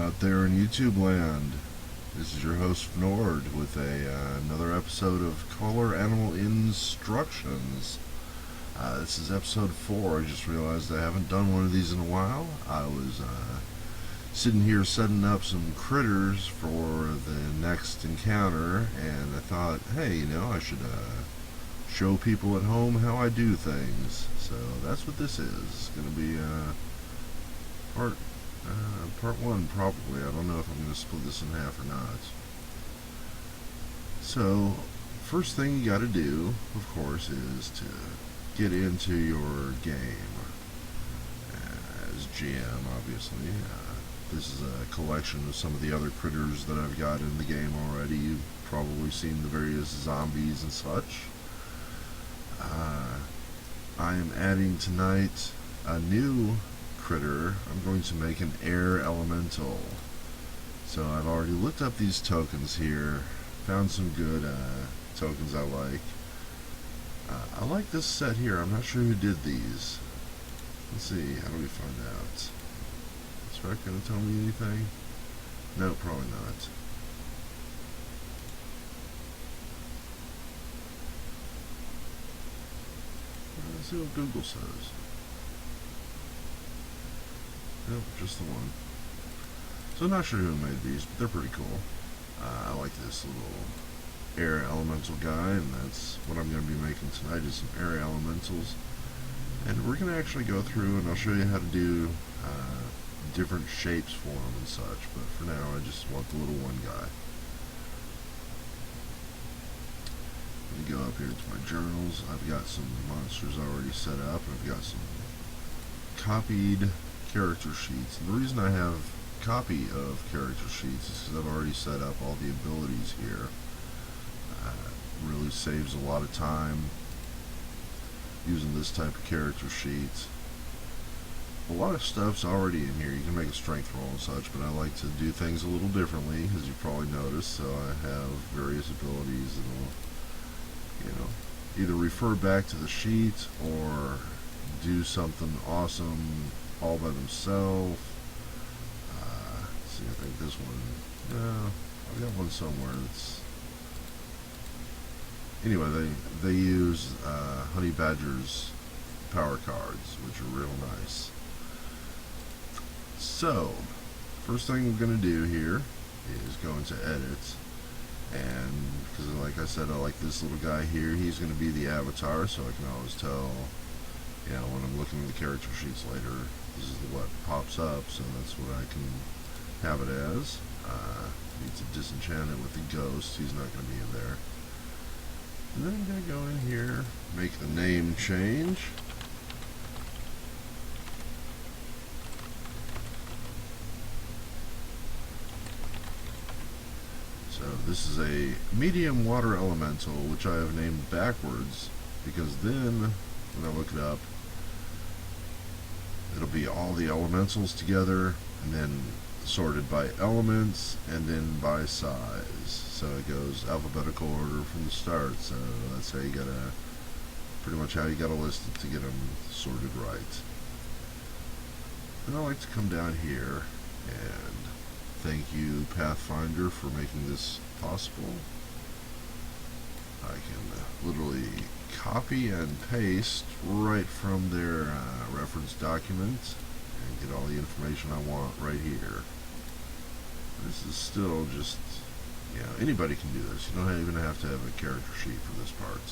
out there in YouTube land. This is your host Nord with another episode of Color Animal Instructions. This is episode 4. I just realized I haven't done one of these in a while. I was sitting here setting up some critters for the next encounter, and I thought, hey, I should show people at home how I do things. So that's what this is. It's going to be part 1 probably. I don't know if I'm going to split this in half or not. So first thing you got to do, of course, is to get into your game as GM, obviously. This is a collection of some of the other critters that I've got in the game already. You've probably seen the various zombies and such. I am adding tonight a new critter. I'm going to make an air elemental. So I've already looked up these tokens here, found some good tokens I like. I like this set here. I'm not sure who did these. Let's see, how do we find out? Is Rec going to tell me anything? No, probably not. Let's see what Google says. Nope, just the one. So I'm not sure who made these, but they're pretty cool. I like this little air elemental guy, and that's what I'm going to be making tonight, is some air elementals. And we're going to actually go through and I'll show you how to do different shapes for them and such, but for now I just want the little one guy. Let me go up here to my journals. I've got some monsters already set up. I've got some copied character sheets. And the reason I have copy of character sheets is because I've already set up all the abilities here. Really saves a lot of time using this type of character sheet. A lot of stuff's already in here. You can make a strength roll and such, but I like to do things a little differently, as you probably noticed. So I have various abilities that will, either refer back to the sheet or do something awesome all by themselves. Let's see, I think this one, no, I've got one somewhere that's, anyway, they use Honey Badger's power cards, which are real nice. So, first thing we're going to do here is go into edit, and because like I said, I like this little guy here. He's going to be the avatar, so I can always tell, when I'm looking at the character sheets later, this is what pops up, so that's what I can have it as. Need to disenchant it with the ghost. He's not going to be in there. And then I'm going to go in here, make the name change. So this is a medium water elemental, which I have named backwards, because then when I look it up, it'll be all the elementals together, and then sorted by elements, and then by size. So it goes alphabetical order from the start. So that's how you gotta, pretty much how you gotta list it to get them sorted right. And I like to come down here and thank you, Pathfinder, for making this possible. I can literally copy and paste right from their reference document and get all the information I want right here. This is still just, anybody can do this. You don't even have to have a character sheet for this part.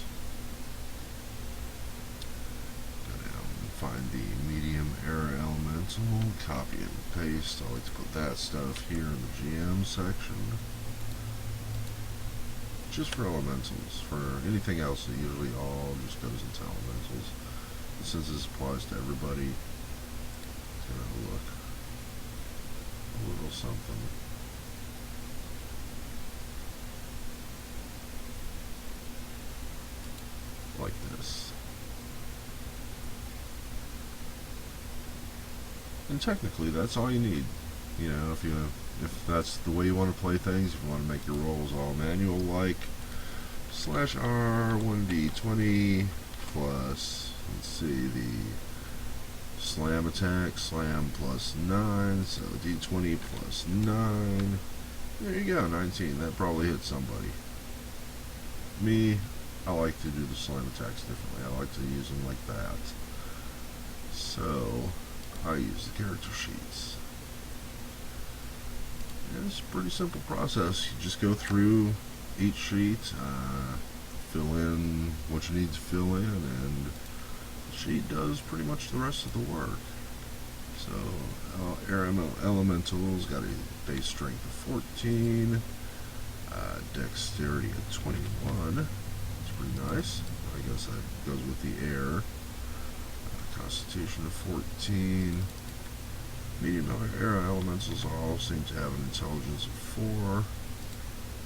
Go down and find the medium air elemental, copy and paste. I like to put that stuff here in the GM section. Just for elementals. For anything else, it usually all just goes into elementals. But since this applies to everybody, it's going to look a little something like this. And technically, that's all you need. If that's the way you want to play things, if you want to make your rolls all manual like, /R1d20 plus, let's see, the slam attack, slam plus 9, so d20 plus 9. There you go, 19. That probably hit somebody. Me, I like to do the slam attacks differently. I like to use them like that. So, I use the character sheets. And it's a pretty simple process. You just go through each sheet, fill in what you need to fill in, and the sheet does pretty much the rest of the work. So, Air Elemental's got a base strength of 14, dexterity of 21. That's pretty nice. I guess that goes with the air. Constitution of 14. Medium air elementals all seem to have an intelligence of 4,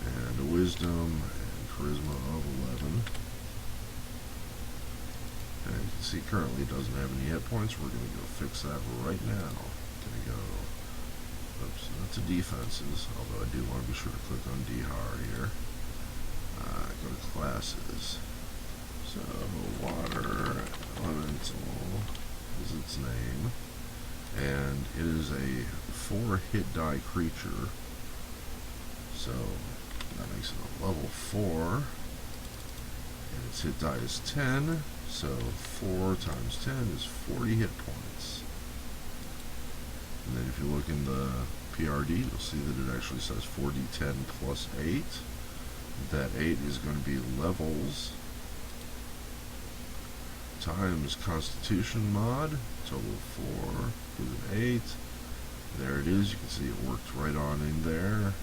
and a wisdom and charisma of 11. And you can see currently it doesn't have any hit points. We're going to go fix that right now. Going to go, oops, not to defenses, although I do want to be sure to click on DHAR here. Go to classes. So, water elemental is its name. And it is a 4 hit die creature. So, that makes it a level 4. And its hit die is 10. So 4 times 10 is 40 hit points. And then if you look in the PRD, you'll see that it actually says 4d10 plus 8. That 8 is going to be levels times Constitution mod, total of 4 with an 8. There it is. You can see it worked right on in there.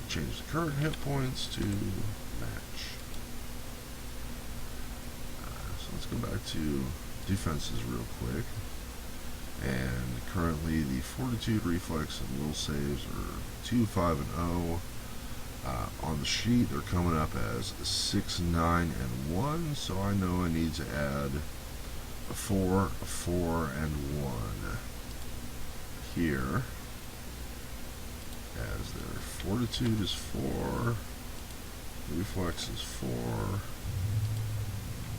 Change the current hit points to match. So let's go back to defenses real quick. And currently the Fortitude, Reflex, and Will saves are 2, 5, and 0. On the sheet they're coming up as 6, 9, and 1. So I know I need to add a 4, a 4, and 1 here. As their Fortitude is 4, Reflex is 4,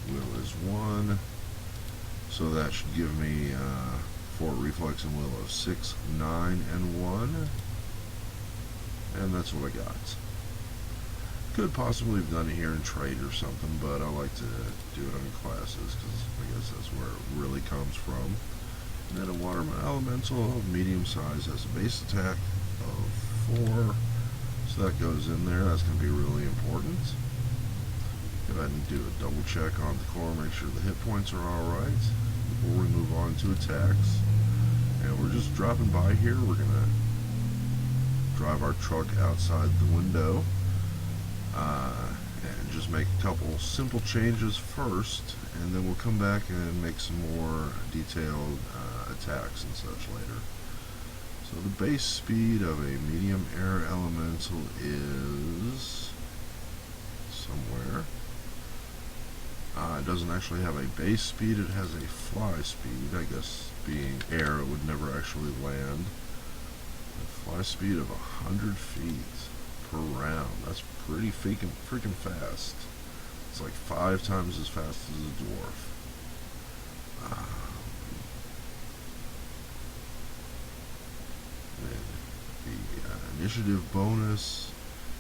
Will is 1, so that should give me 4 Reflex and Will of 6, 9, and 1, and that's what I got. Could possibly have done it here in trade or something, but I like to do it on classes because I guess that's where it really comes from. And then a water elemental of medium size has a base attack of 4, so that goes in there. That's going to be really important. Go ahead and do a double check on the core, make sure the hit points are alright before we move on to attacks. And we're just dropping by here. We're going to drive our truck outside the window and just make a couple simple changes first, and then we'll come back and make some more detailed attacks and such later. So the base speed of a medium air elemental is somewhere. It doesn't actually have a base speed, it has a fly speed. I guess being air, it would never actually land. A fly speed of 100 feet per round. That's pretty freaking fast. It's like 5 times as fast as a dwarf. The initiative bonus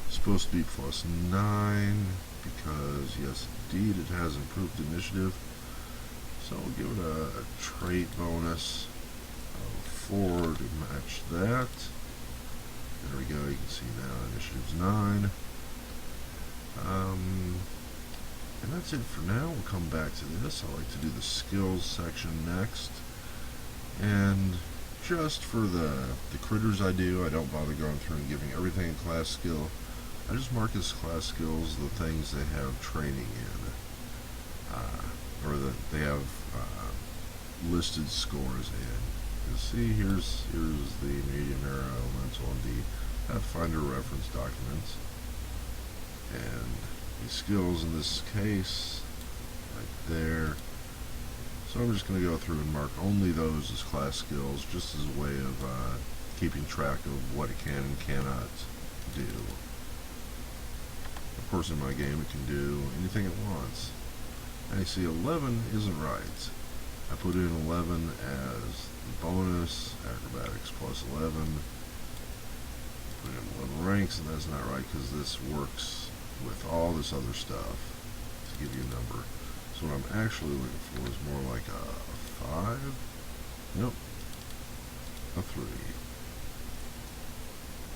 is supposed to be plus 9 because, yes, indeed, it has improved initiative. So we'll give it a trait bonus of 4 to match that. There we go. You can see now initiative's 9. And that's it for now. We'll come back to this. I like to do the skills section next. And just for the critters I do, I don't bother going through and giving everything a class skill. I just mark as class skills the things they have training in, or that they have listed scores in. You see, here's the medium air elemental in the Pathfinder reference documents, and the skills in this case, right there. So I'm just going to go through and mark only those as class skills, just as a way of keeping track of what it can and cannot do. Of course, in my game, it can do anything it wants. And you see, 11 isn't right. I put in 11 as the bonus, acrobatics plus 11. Put in 11 ranks, and that's not right because this works with all this other stuff to give you a number. So what I'm actually looking for is more like a 5. Nope. A 3.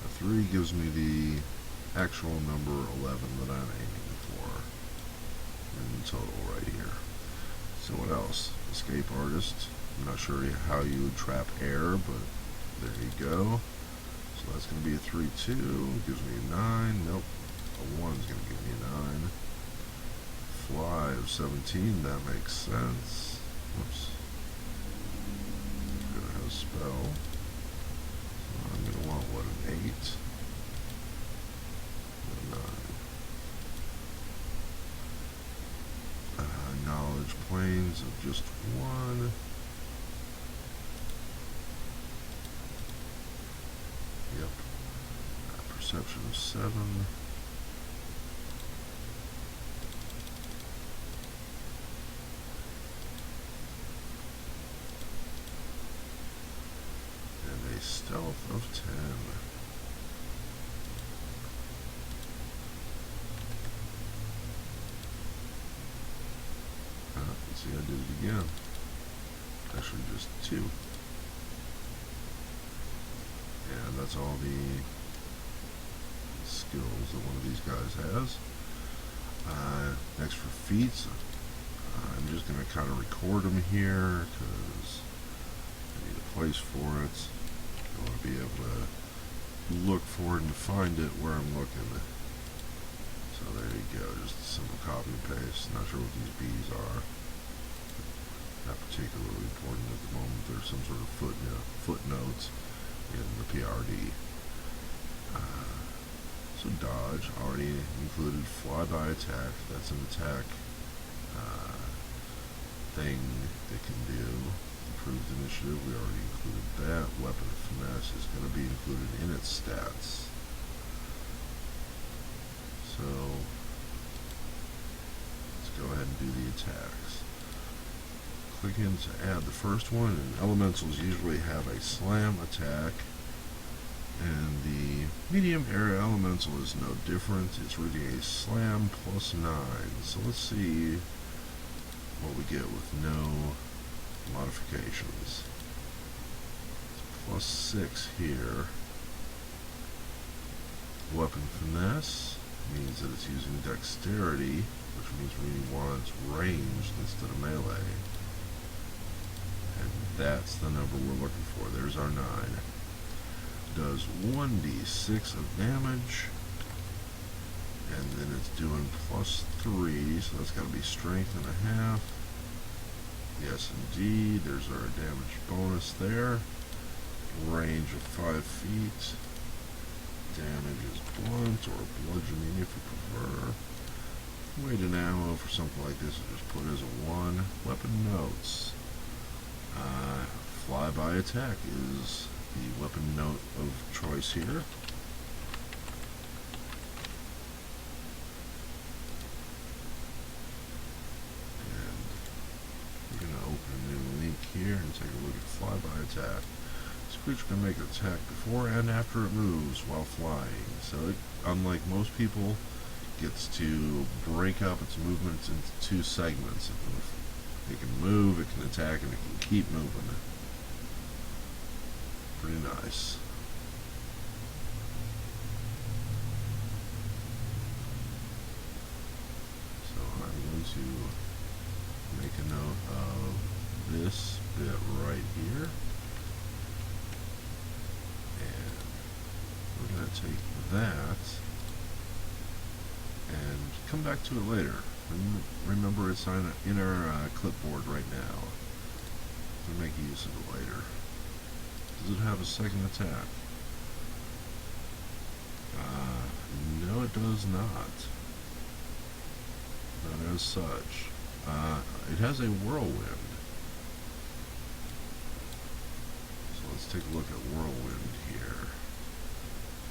A 3 gives me the actual number 11 that I'm aiming for in total right here. So what else? Escape artist. I'm not sure how you would trap air, but there you go. So that's going to be a 3-2. Gives me a 9. Nope. A 1 is going to give me a 9. Fly of 17. That makes sense. Whoops. I'm going to have a spell. So I'm going to want, what, an 8? Knowledge planes of just 1. Yep. Perception of 7. And a stealth of 10. See, I did it again. Actually, just 2. And that's all the skills that one of these guys has. Next for feats, I'm just going to kind of record them here because I need a place for it. I want to be able to look for it and find it where I'm looking. So there you go, just a simple copy and paste. Not sure what these B's are. Not particularly important at the moment. There's some sort of footnotes in the PRD. So dodge already included flyby attack. That's an attack thing it can do. Improved initiative, we already included that. Weapon finesse is going to be included in its stats. So let's go ahead and do the attacks. Click in to add the first one, and elementals usually have a slam attack, and the medium air elemental is no different. It's really a slam plus 9. So let's see what we get with no modifications. It's plus 6 here. Weapon finesse means that it's using dexterity, which means we want ranged instead of melee. And that's the number we're looking for. There's our 9. Does 1d6 of damage, and then it's doing plus 3, so that's got to be strength and a half. Yes, indeed. There's our damage bonus there. Range of 5 feet. Damage is blunt or bludgeoning if you prefer. Weighted ammo for something like this is just put as a 1. Weapon notes. Flyby attack is the weapon note of choice here. And we're going to open a new link here and take a look at flyby attack. This creature can make an attack before and after it moves while flying. So it, unlike most people, gets to break up its movements into 2 segments. It can move, it can attack, and it can keep moving. Pretty nice. So I'm going to make a note of this bit right here. And we're going to take that and come back to it later. Remember, it's in our clipboard right now. We'll make use of it later. Does it have a second attack? No, it does not. Not as such. It has a whirlwind. So let's take a look at whirlwind here.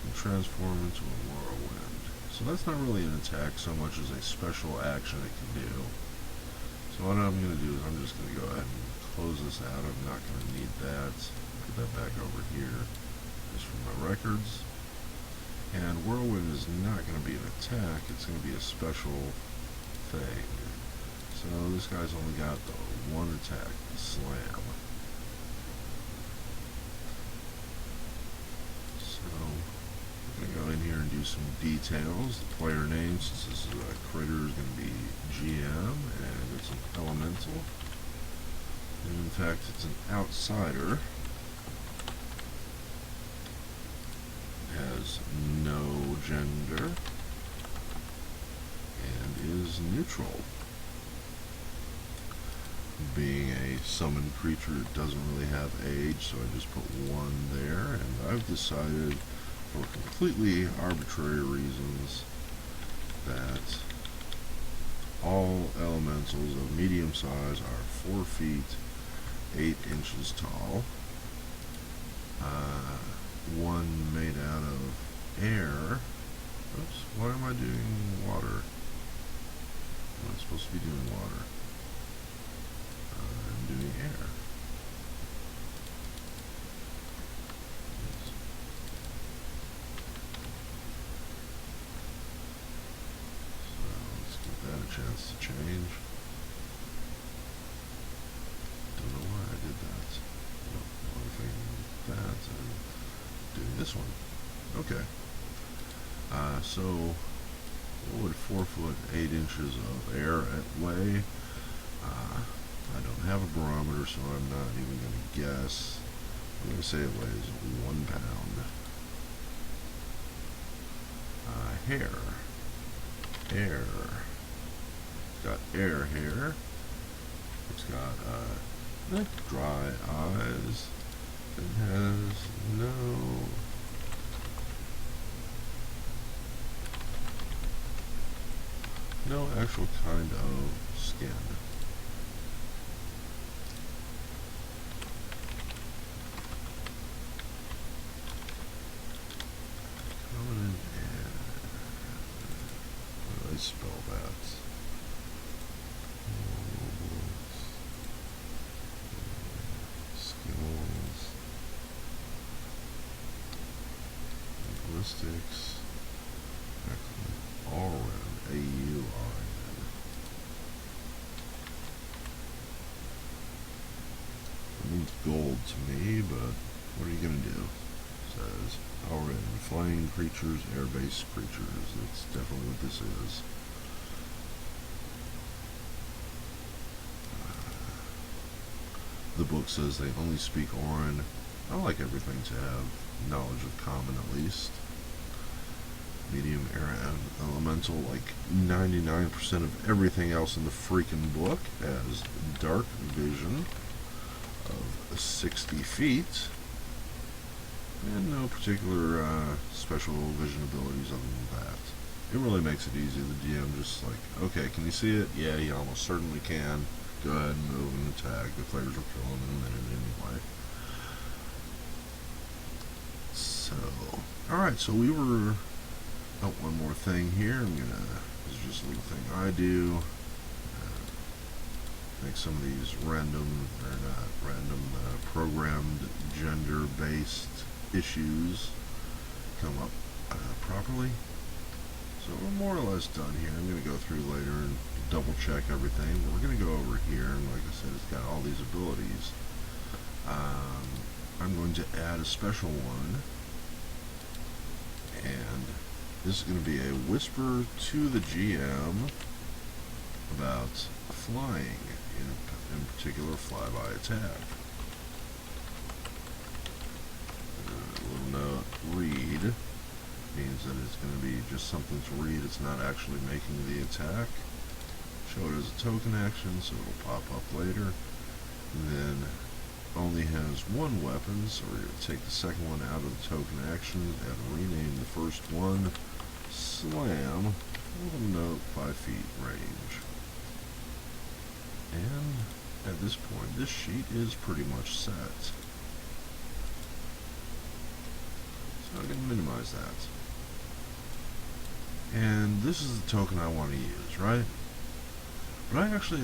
And transform into a whirlwind. So that's not really an attack so much as a special action it can do. So what I'm going to do is I'm just going to go ahead and close this out. I'm not going to need that. Put that back over here just for my records. And Whirlwind is not going to be an attack, it's going to be a special thing. So this guy's only got the one attack, the slam. So I'm going to go in here and do some details. The player name, since this is a critter, is going to be GM, and it's an elemental. And in fact, it's an outsider. Has no gender and is neutral. Being a summoned creature, it doesn't really have age, so I just put one there, and I've decided for completely arbitrary reasons that all elementals of medium size are 4 feet 8 inches tall. One made out of air. Oops, why am I doing water? I'm not supposed to be doing water. I'm doing air. Yes. So let's give that a chance to change. Don't know why I did that. One thing like that. And doing this one. Okay. So what would 4 foot 8 inches of air weigh? I don't have a barometer, so I'm not even going to guess. I'm going to say it weighs 1 pound. Hair. Air. It's got air hair. It's got dry eyes. It has no actual kind of skin. Common air. How do I spell that? Skills. Linguistics. Auron. A-U-R-N. It means gold to me, but what are you going to do? It says Auron. Flying creatures, air-based creatures. That's definitely what this is. The book says they only speak Auron. I like everything to have knowledge of common at least. Medium air elemental, like 99% of everything else in the freaking book, has dark vision of 60 feet and no particular special vision abilities other than that. It really makes it easy. The DM just like, okay, can you see it? Yeah, you almost certainly can. Go ahead and move and attack. The players will kill him in a minute anyway. So, alright, so we were... Oh, one more thing here. This is just a little thing I do. Make some of these random, or not random, programmed gender-based issues come up properly. So we're more or less done here. I'm going to go through later and double check everything. But we're going to go over here, and like I said, it's got all these abilities. I'm going to add a special one, and this is going to be a whisper to the GM about flying, in particular flyby attack. A little note, read, means that it's going to be just something to read. It's not actually making the attack. Show it as a token action, so it'll pop up later. And then only has one weapon, so we're going to take the second one out of the token action and rename the first one Slam, little note, 5 feet range. And at this point, this sheet is pretty much set. So I'm going to minimize that. And this is the token I want to use, right? But I actually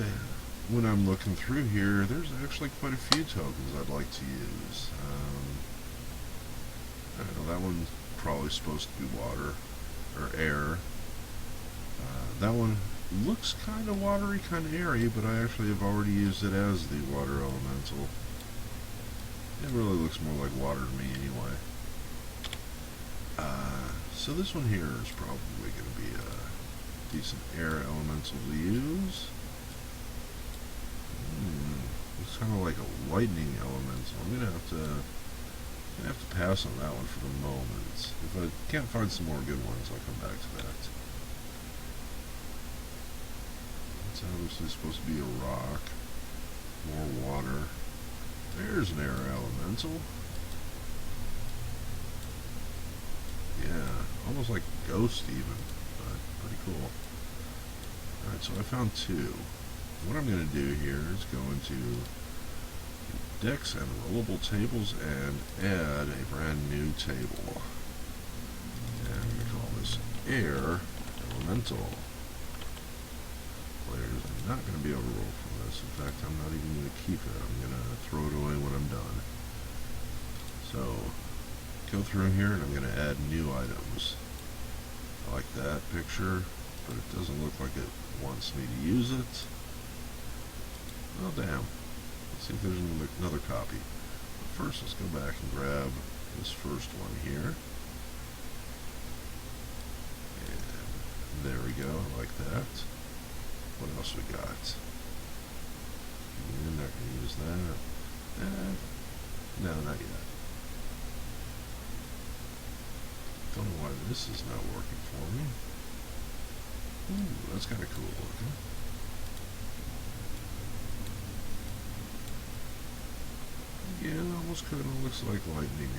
when I'm looking through here, there's actually quite a few tokens I'd like to use. I don't know, that one's probably supposed to be water or air. That one looks kind of watery, kind of airy, but I actually have already used it as the water elemental. It really looks more like water to me anyway. So this one here is probably going to be a decent air elemental to use. It's kind of like a lightning elemental. I'm gonna have to pass on that one for the moment. If I can't find some more good ones, I'll come back to that. It's obviously supposed to be a rock. More water. There's an air elemental. Yeah, almost like ghost even, but pretty cool. Alright, so I found two. What I'm going to do here is go into decks and rollable tables and add a brand new table. And I'm going to call this air elemental. Players are not going to be able to roll from this. In fact, I'm not even going to keep it. I'm going to throw it away when I'm done. So, go through here and I'm going to add new items. I like that picture, but it doesn't look like it wants me to use it. Oh damn. Let's see if there's another copy. But first, let's go back and grab this first one here. And there we go. I like that. What else we got? We're not going to use that. No, not yet. Don't know why this is not working for me. Ooh, that's kind of cool looking. Yeah, it almost kind of looks like lightning.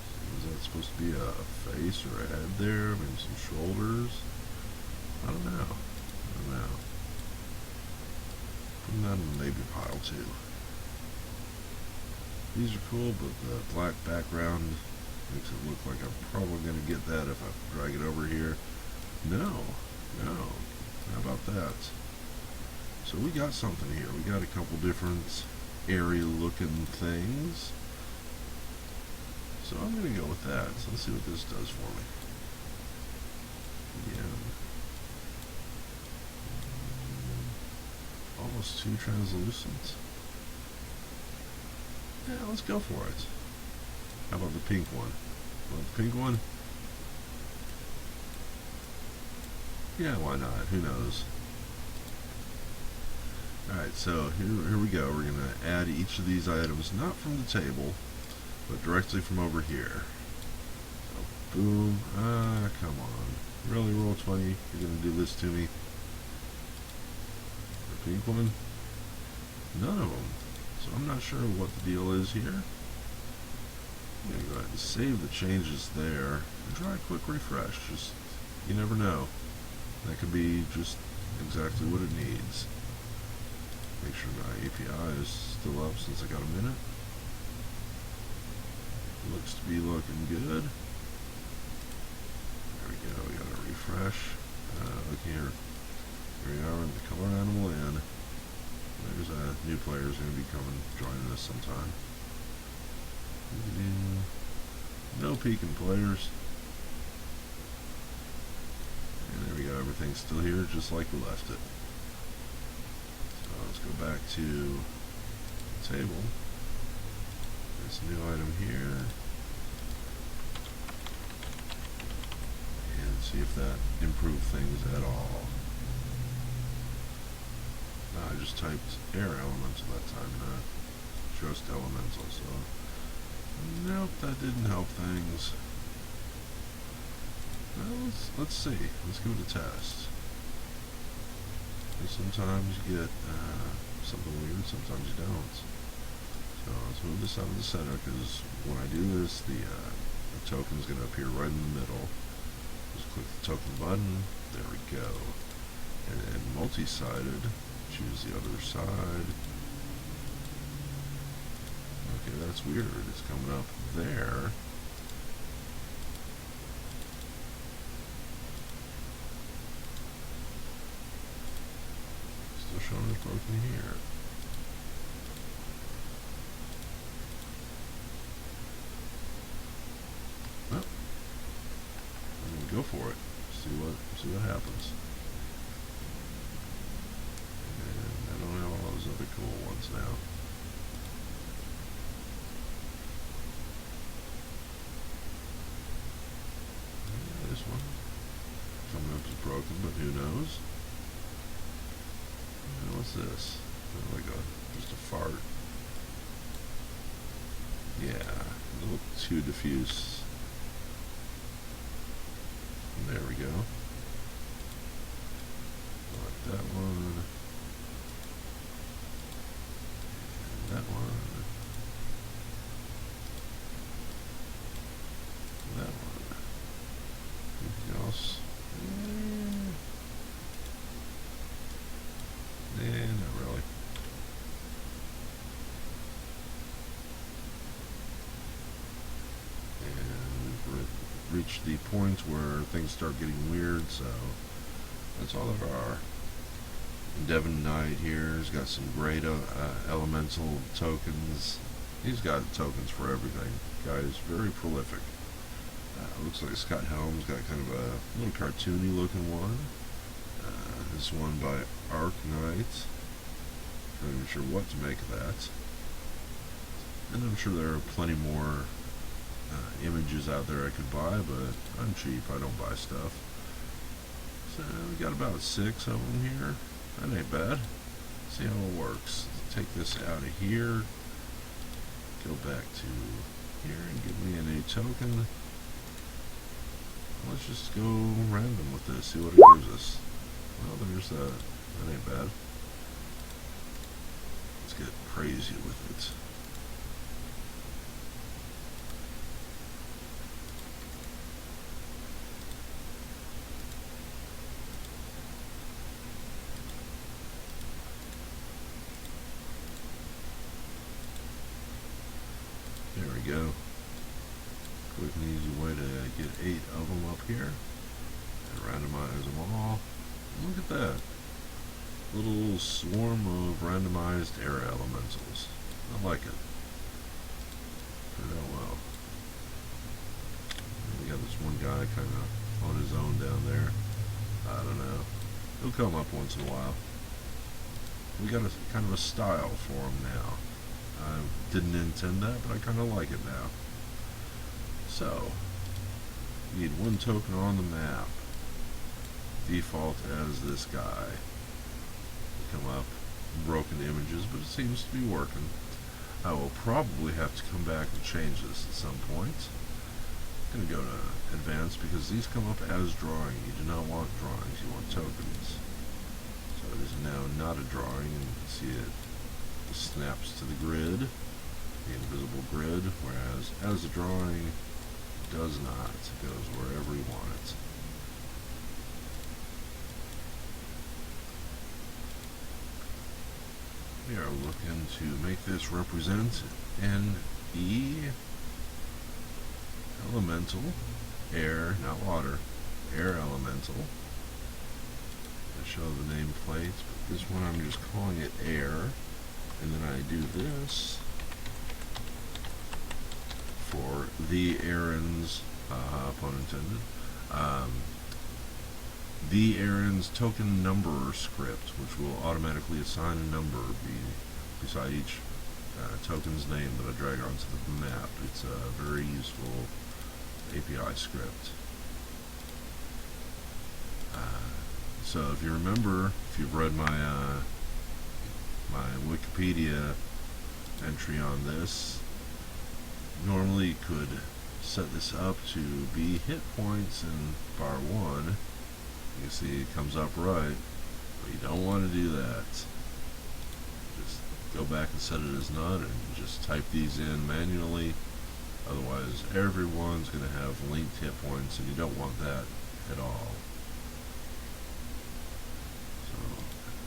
So is that supposed to be a face or a head there? Maybe some shoulders? I don't know. Putting that in the maybe pile too. These are cool, but the black background makes it look like I'm probably going to get that if I drag it over here. No. How about that? So we got something here. We got a couple different airy looking things. So I'm going to go with that. So let's see what this does for me. Yeah. Almost too translucent. Yeah, let's go for it. How about the pink one? Want the pink one? Yeah, why not? Who knows? Alright, so here we go. We're going to add each of these items, not from the table, but directly from over here. So, boom. Come on. Really, roll 20? You're going to do this to me? The pink one? None of them. So I'm not sure what the deal is here. I'm going to go ahead and save the changes there and try a quick refresh. Just, you never know. That could be just exactly what it needs. Make sure my API is still up since I got a minute. Looks to be looking good. There we go, we got a refresh. Look here. Here we are in the color animal in. There's a new player who's going to be coming, joining us sometime. No peeking players. And there we go, everything's still here just like we left it. So let's go back to the table. This new item here. And see if that improved things at all. I just typed air elemental that time, not just elemental, so nope, that didn't help things. Well, let's see. Let's give it a test. And sometimes you get something weird, sometimes you don't. So let's move this out of the center, because when I do this, the token is going to appear right in the middle. Just click the token button. There we go. And then multi-sided. Choose the other side. Okay, that's weird. It's coming up there. shown as broken here. Well, I'm gonna go for it. See what happens. And I don't have all those other cool ones now. Yeah, this one coming up is broken, but who knows? What's this? Like just a fart. Yeah, a little too diffuse. There we go. Like that one. And that one. That one. Anything else? Not really. And we've reached the point where things start getting weird, so that's all of our Devon Knight here. He's got some great elemental tokens. He's got tokens for everything. Guy's very prolific. Looks like Scott Helm's got kind of a little cartoony looking one. This one by Arc Knight. Not even sure what to make of that. And I'm sure there are plenty more images out there I could buy, but I'm cheap. I don't buy stuff. So we got about 6 of them here. That ain't bad. See how it works. Take this out of here. Go back to here and give me a new token. Let's just go random with this. See what it gives us. Well, there's that. That ain't bad. Let's get crazy with it. There we go. Quick and easy way to get 8 of them up here and randomize them all. Look at that. Little swarm of randomized air elementals. I like it. Turned out well. We got this one guy kind of on his own down there. I don't know. He'll come up once in a while. We got a kind of a style for him now. I didn't intend that, but I kind of like it now. So, you need 1 token on the map. Default as this guy. Come up, broken images, but it seems to be working. I will probably have to come back and change this at some point. I'm going to go to advanced because these come up as drawing. You do not want drawings, you want tokens. So it is now not a drawing, and you can see it snaps to the grid, the invisible grid, whereas as a drawing, it does not. It goes wherever you want it. We are looking to make this represent an E elemental, air, not water, air elemental. I show the nameplate, but this one I'm just calling it air, and then I do this for the errands, pun intended, the errands token number script, which will automatically assign a number beside each token's name that I drag onto the map. It's a very useful API script. So if you remember, if you've read my my Wikipedia entry on this, normally you could set this up to be hit points in bar 1. You see it comes up right, but you don't want to do that. Just go back and set it as not, and just type these in manually. Otherwise, everyone's going to have linked hit points, and you don't want that at all. So,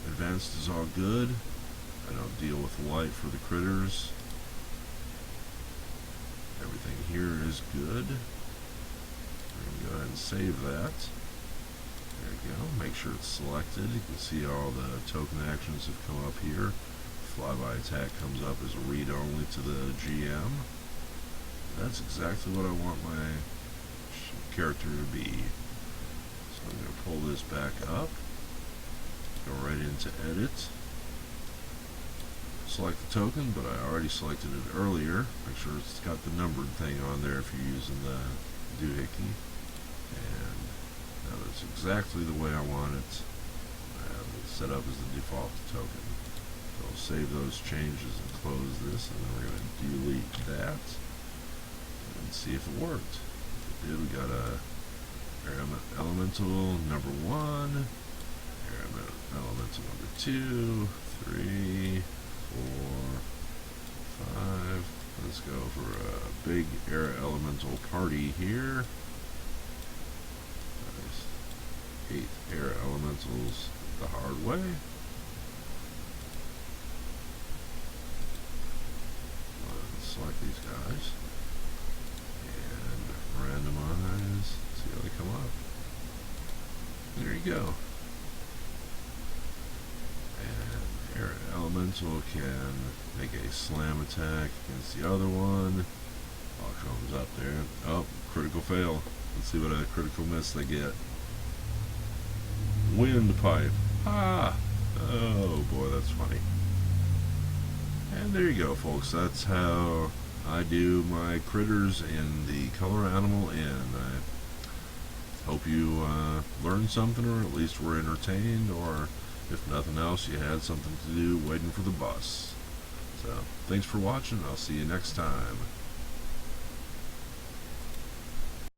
advanced is all good. I don't deal with light for the critters. Everything here is good. We're going to go ahead and save that. There you go. Make sure it's selected. You can see all the token actions have come up here. Flyby attack comes up as a read only to the GM. That's exactly what I want my character to be. So I'm going to pull this back up. Go right into edit. Select the token, but I already selected it earlier. Make sure it's got the numbered thing on there if you're using the doohickey. And now that's exactly the way I want it. I have it set up as the default token. So I'll save those changes and close this, and then we're going to delete that and see if it worked. If it did, we got a air elemental number 1, air elemental number 2, 3, 4, 5. Let's go for a big air elemental party here. Nice. 8 air elementals the hard way. Select these guys and randomize. See how they come up. There you go. And air elemental can make a slam attack against the other one. All comes up there. Oh, critical fail. Let's see what a critical miss they get. Windpipe. Ah! Oh boy, that's funny. And there you go, folks. That's how I do my critters in the color animal, and I hope you learned something, or at least were entertained, or if nothing else, you had something to do waiting for the bus. So, thanks for watching. I'll see you next time.